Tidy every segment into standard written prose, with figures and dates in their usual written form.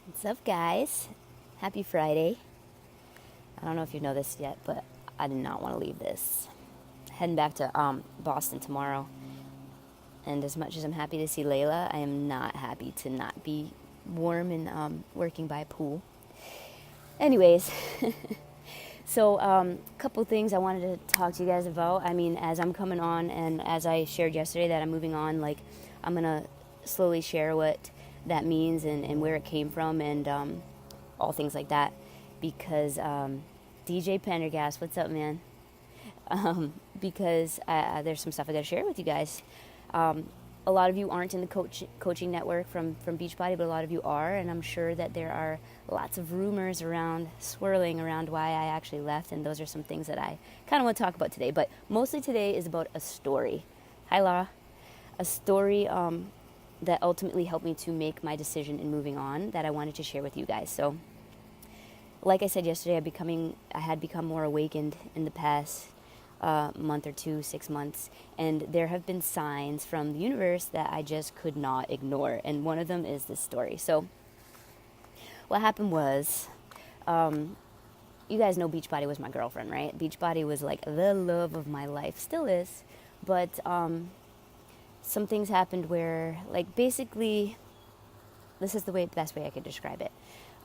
What's up, guys? Happy Friday. I don't know if you know this yet, but I did not want to leave this. Heading back to Boston tomorrow. And as much as I'm happy to see Layla, I am not happy to not be warm and working by a pool. Anyways, so a couple things I wanted to talk to you guys about. I mean, as I'm coming on and as I shared yesterday that I'm moving on, like I'm going to slowly share what that means and where it came from and all things like that. Because DJ Pendergast, what's up, man? Because there's some stuff I got to share with you guys. A lot of you aren't in the coaching network from Beachbody, but a lot of you are, and I'm sure that there are lots of rumors swirling around why I actually left, and those are some things that I kind of want to talk about today. But mostly today is about a story. Hi, Laura. A story that ultimately helped me to make my decision in moving on that I wanted to share with you guys. So, like I said yesterday, I had become more awakened in the past month or two, 6 months, and there have been signs from the universe that I just could not ignore, and one of them is this story. So what happened was, you guys know Beachbody was my girlfriend, right? Beachbody was like the love of my life, still is, but some things happened where, like, basically, this is the best way I could describe it.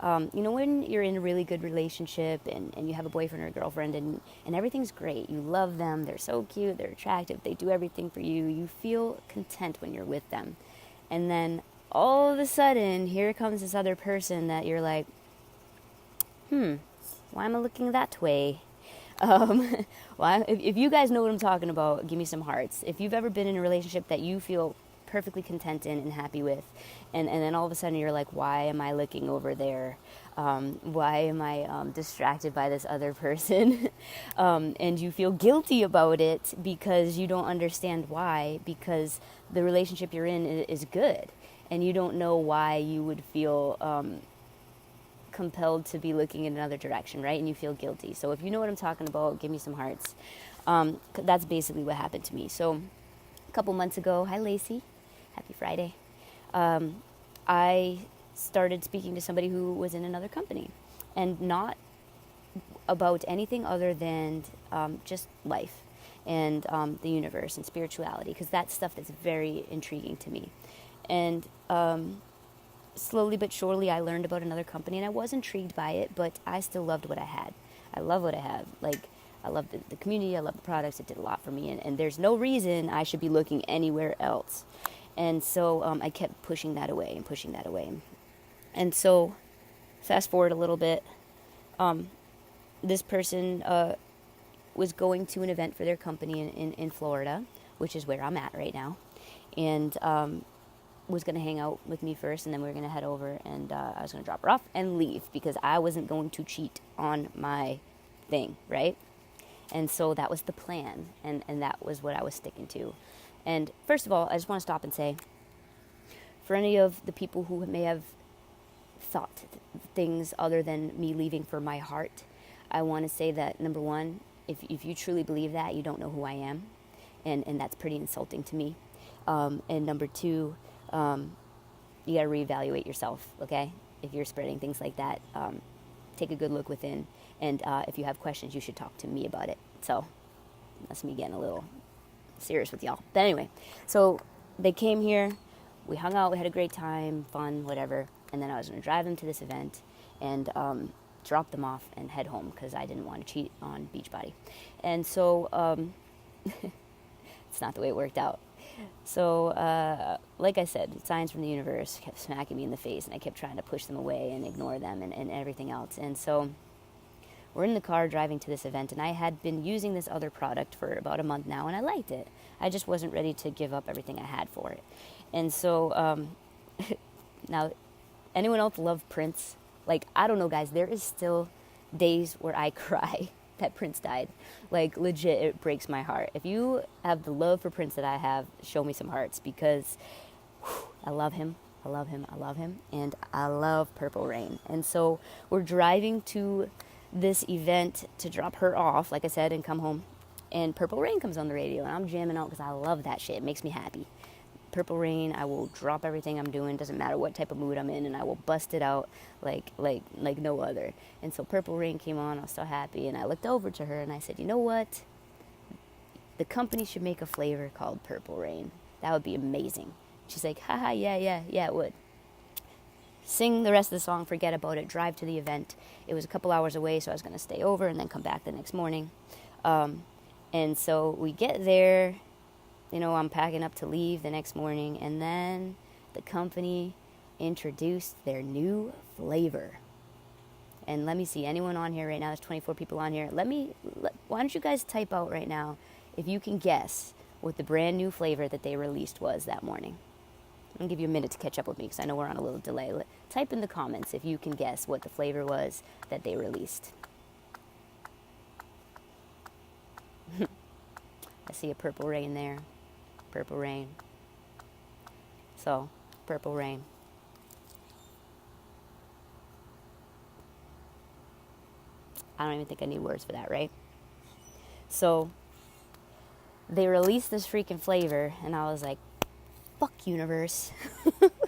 When you're in a really good relationship and you have a boyfriend or a girlfriend and everything's great, you love them, they're so cute, they're attractive, they do everything for you, you feel content when you're with them. And then all of a sudden, here comes this other person that you're like, why am I looking that way? If you guys know what I'm talking about, give me some hearts. If you've ever been in a relationship that you feel perfectly content in and happy with, and then all of a sudden you're like, why am I looking over there? Why am I distracted by this other person? And you feel guilty about it because you don't understand why, because the relationship you're in is good, and you don't know why you would feel compelled to be looking in another direction, right? And you feel guilty. So if you know what I'm talking about, give me some hearts. That's basically what happened to me. So a couple months ago, hi Lacey, happy Friday. I started speaking to somebody who was in another company, and not about anything other than just life and the universe and spirituality, because that's stuff that's very intriguing to me. And slowly but surely I learned about another company, and I was intrigued by it, but I still loved what I had. I love what I have. Like, I love the community, I love the products, it did a lot for me, and there's no reason I should be looking anywhere else. And so I kept pushing that away and pushing that away. And so, fast forward a little bit, this person was going to an event for their company in Florida, which is where I'm at right now, and was going to hang out with me first, and then we were going to head over, and I was going to drop her off and leave, because I wasn't going to cheat on my thing, right? And so that was the plan, and that was what I was sticking to. And first of all, I just want to stop and say, for any of the people who may have thought things other than me leaving for my heart, I want to say that, number one, if you truly believe that, you don't know who I am, and that's pretty insulting to me. And number two, you got to reevaluate yourself, okay? If you're spreading things like that, take a good look within, and if you have questions, you should talk to me about it. So that's me getting a little serious with y'all. But anyway, so they came here, we hung out, we had a great time, fun, whatever, and then I was going to drive them to this event and drop them off and head home, because I didn't want to cheat on Beachbody. And so it's not the way it worked out. So like I said, signs from the universe kept smacking me in the face, and I kept trying to push them away and ignore them and everything else. And so we're in the car driving to this event, and I had been using this other product for about a month now, and I liked it. I just wasn't ready to give up everything I had for it. And so now, anyone else love Prince? Like, I don't know, guys, there is still days where I cry that Prince died. Like, legit, it breaks my heart. If you have the love for Prince that I have, show me some hearts, because I love him. I love him. I love him. And I love Purple Rain. And so we're driving to this event to drop her off, like I said, and come home. And Purple Rain comes on the radio, and I'm jamming out because I love that shit. It makes me happy. Purple Rain, I will drop everything I'm doing, doesn't matter what type of mood I'm in, and I will bust it out like no other. And so Purple Rain came on, I was so happy, and I looked over to her and I said, you know what? The company should make a flavor called Purple Rain. That would be amazing. She's like, haha, yeah, it would. Sing the rest of the song, forget about it, drive to the event. It was a couple hours away, so I was going to stay over and then come back the next morning. And so we get there, I'm packing up to leave the next morning, and then the company introduced their new flavor. And let me see, anyone on here right now, there's 24 people on here. Why don't you guys type out right now if you can guess what the brand new flavor that they released was that morning. I'll give you a minute to catch up with me because I know we're on a little delay. Type in the comments if you can guess what the flavor was that they released. I see a Purple Rain there. Purple Rain. So, Purple Rain. I don't even think I need words for that, right? So, they released this freaking flavor, and I was like, fuck, universe.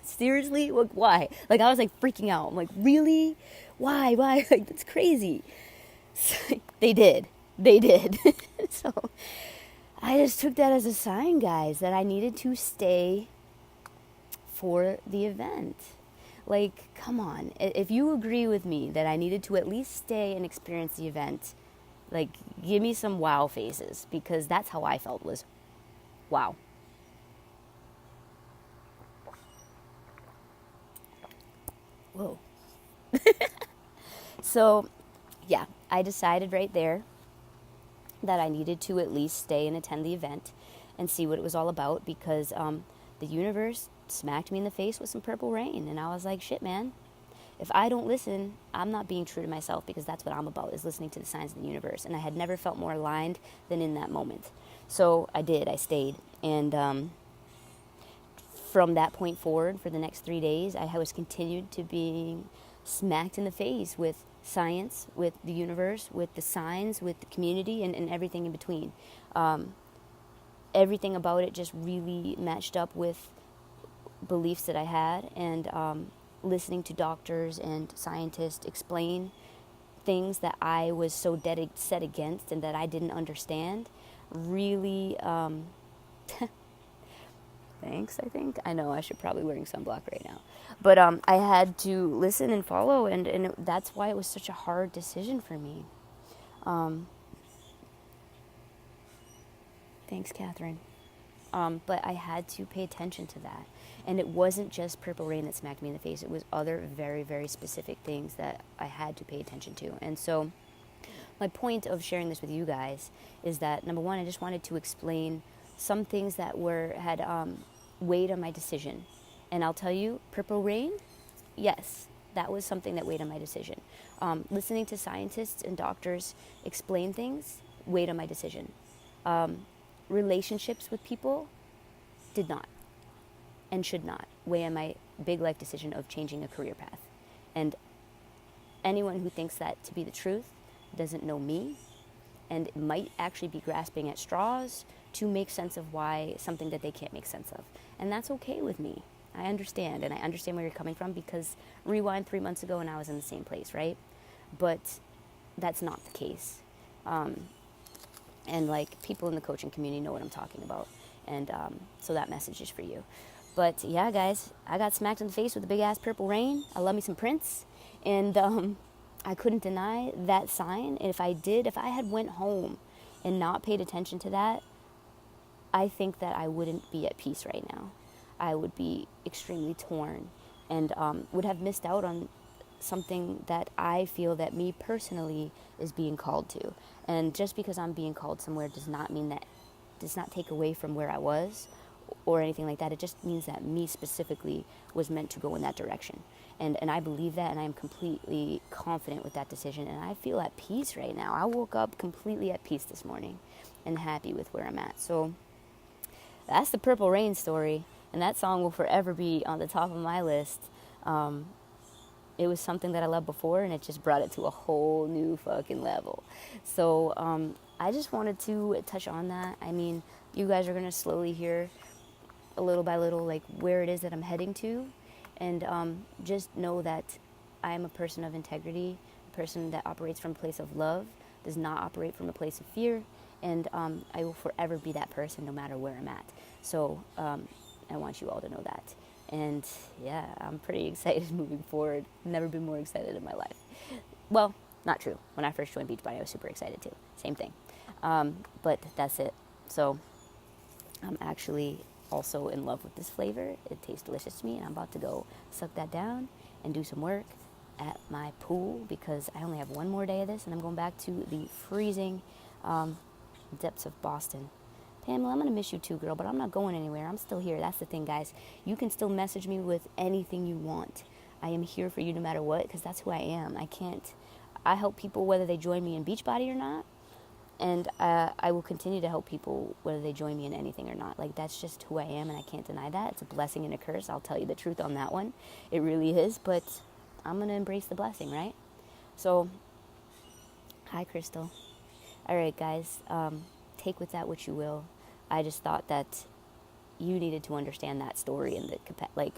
Seriously? Why? I was freaking out. I'm like, really? Why? That's crazy. So, they did. So, I just took that as a sign, guys, that I needed to stay for the event. Come on. If you agree with me that I needed to at least stay and experience the event, give me some wow faces, because that's how I felt, was wow. Whoa. So, yeah, I decided right there that I needed to at least stay and attend the event and see what it was all about, because the universe smacked me in the face with some Purple Rain, and I was like, shit, man. If I don't listen, I'm not being true to myself, because that's what I'm about, is listening to the signs of the universe. And I had never felt more aligned than in that moment. So I did. I stayed. And from that point forward, for the next 3 days, I was continued to being smacked in the face with science, with the universe, with the signs, with the community, and everything in between. Everything about it just really matched up with beliefs that I had, and listening to doctors and scientists explain things that I was so set against and that I didn't understand really, thanks, I think. I know I should probably be wearing sunblock right now. But I had to listen and follow, and that's why it was such a hard decision for me. Thanks, Catherine. But I had to pay attention to that. And it wasn't just Purple Rain that smacked me in the face. It was other very, very specific things that I had to pay attention to. And so my point of sharing this with you guys is that, number one, I just wanted to explain some things that had weighed on my decision. And I'll tell you, Purple Rain, yes, that was something that weighed on my decision. Listening to scientists and doctors explain things weighed on my decision. Relationships with people did not and should not weigh on my big life decision of changing a career path. And anyone who thinks that to be the truth doesn't know me and might actually be grasping at straws to make sense of why something that they can't make sense of. And that's okay with me. I understand, and I understand where you're coming from, because rewind 3 months ago and I was in the same place, right? But that's not the case. And people in the coaching community know what I'm talking about. And so that message is for you. But yeah, guys, I got smacked in the face with a big ass Purple Rain. I love me some Prince. And I couldn't deny that sign. And if I had went home and not paid attention to that, I think that I wouldn't be at peace right now. I would be extremely torn and would have missed out on something that I feel that me personally is being called to. And just because I'm being called somewhere does not take away from where I was or anything like that. It just means that me specifically was meant to go in that direction. And I believe that, and I am completely confident with that decision. And I feel at peace right now. I woke up completely at peace this morning and happy with where I'm at. So that's the Purple Rain story. And that song will forever be on the top of my list. It was something that I loved before, and it just brought it to a whole new fucking level. So I just wanted to touch on that. I mean, you guys are going to slowly hear a little by little, like where it is that I'm heading to, and just know that I am a person of integrity, a person that operates from a place of love, does not operate from a place of fear, and I will forever be that person no matter where I'm at. So I want you all to know that. And yeah, I'm pretty excited moving forward. Never been more excited in my life. Well, not true. When I first joined Beachbody, I was super excited too. Same thing. But that's it. So I'm actually also in love with this flavor. It tastes delicious to me, and I'm about to go suck that down and do some work at my pool because I only have one more day of this, and I'm going back to the freezing depths of Boston. Pamela, I'm going to miss you too, girl, but I'm not going anywhere. I'm still here. That's the thing, guys. You can still message me with anything you want. I am here for you no matter what, because that's who I am. I help people whether they join me in Beachbody or not, and I will continue to help people whether they join me in anything or not. Like, that's just who I am, and I can't deny that. It's a blessing and a curse. I'll tell you the truth on that one. It really is, but I'm going to embrace the blessing, right? So, hi, Crystal. All right, guys, take with that what you will. I just thought that you needed to understand that story, and like,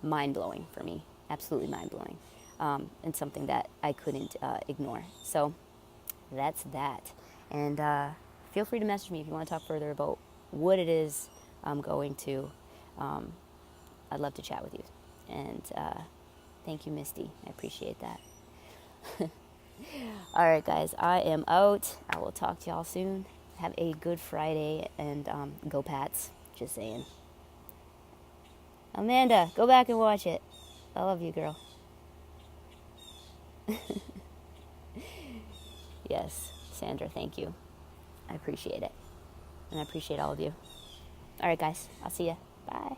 mind-blowing for me. Absolutely mind-blowing. And something that I couldn't ignore. So that's that. And feel free to message me if you want to talk further about what it is I'm going to. I'd love to chat with you. And thank you, Misty. I appreciate that. All right, guys, I am out. I will talk to y'all soon. Have a good Friday, and go Pats. Just saying. Amanda, go back and watch it. I love you, girl. Yes, Sandra, thank you. I appreciate it. And I appreciate all of you. All right, guys, I'll see ya. Bye.